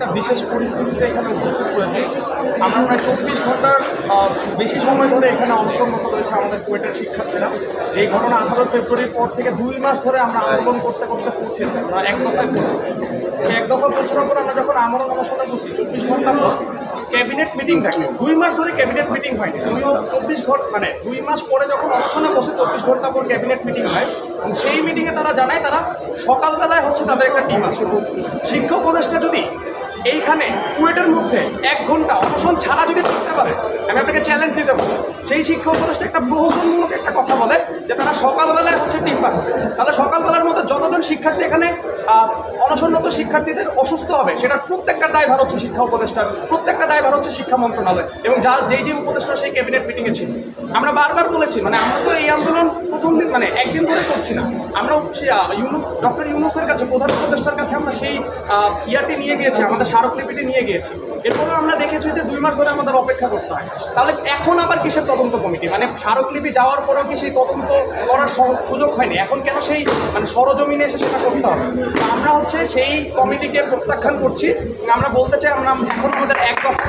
একটা বিশেষ পরিস্থিতিতে এখানে উপস্থিত হয়েছি। আমরা প্রায় 24 ঘন্টার বেশি সময় ধরে এখানে অনশনরত রয়েছে আমাদের কুয়েটের শিক্ষার্থীরা। এই ঘটনা 18 ফেব্রুয়ারির পর থেকে 2 মাস ধরে আমরা আন্দোলন করতে করতে পৌঁছেছি। আমরা এক দফায় পৌঁছেছি। সেই এক দফা পৌঁছানোর পর আমরা যখন আমরণ অনশনে বসি 24 ঘন্টা পর ক্যাবিনেট মিটিং থাকে। 2 মাস ধরে ক্যাবিনেট মিটিং হয়নি। 24 ঘন্টা মানে 2 মাস পরে যখন অনশনে বসে 24 ঘন্টা পর ক্যাবিনেট মিটিং হয়, সেই মিটিংয়ে তারা জানায় তারা সকালবেলায় হচ্ছে তাদের একটা টিম আছে। শিক্ষা উপদেষ্টা যদি এইখানে কুয়েটের মধ্যে 1 ঘন্টা অনশন ছাড়া যদি থাকতে পারে, আমি আপনাকে চ্যালেঞ্জ দিতে পারি, সেই শিক্ষা উপদেষ্টা একটা প্রহসনমূলক একটা কথা বলে যে তারা সকালবেলায় হচ্ছে টিম পাঠাবে। তাহলে সকালবেলার মধ্যে যতজন শিক্ষার্থী এখানে অনশনরত শিক্ষার্থীদের অসুস্থ হবে, সেটার প্রত্যেকটা দায়ভার হচ্ছে শিক্ষা উপদেষ্টার, প্রত্যেকটা দায়ভার হচ্ছে শিক্ষা মন্ত্রণালয় এবং যেই উপদেষ্টা সেই ক্যাবিনেট মিটিংয়ে ছিল। আমরা বারবার বলেছি, মানে আমরা তো এই আন্দোলন প্রথম দিন মানে একদিন ধরে করছি না। আমরা ডক্টর ইউনূসের কাছে, প্রধান উপদেষ্টার কাছে আমরা সেই ইয়াটি নিয়ে গিয়েছি, আমাদের স্মারকলিপিটি নিয়ে গিয়েছি। এরপরেও আমরা দেখেছি যে 2 মাস ধরে আমাদের অপেক্ষা করতে হয়। তাহলে এখন আবার কিসের তদন্ত কমিটি? মানে স্মারকলিপি যাওয়ার পরেও কি সেই তদন্ত করার সুযোগ হয়নি? এখন কেন সেই মানে সরজমিনে এসে সেটা করতে হবে? আমরা হচ্ছে সেই কমিটিকে প্রত্যাখ্যান করছি। আমরা বলতে চাই আমরা এখন আমাদের এক দফা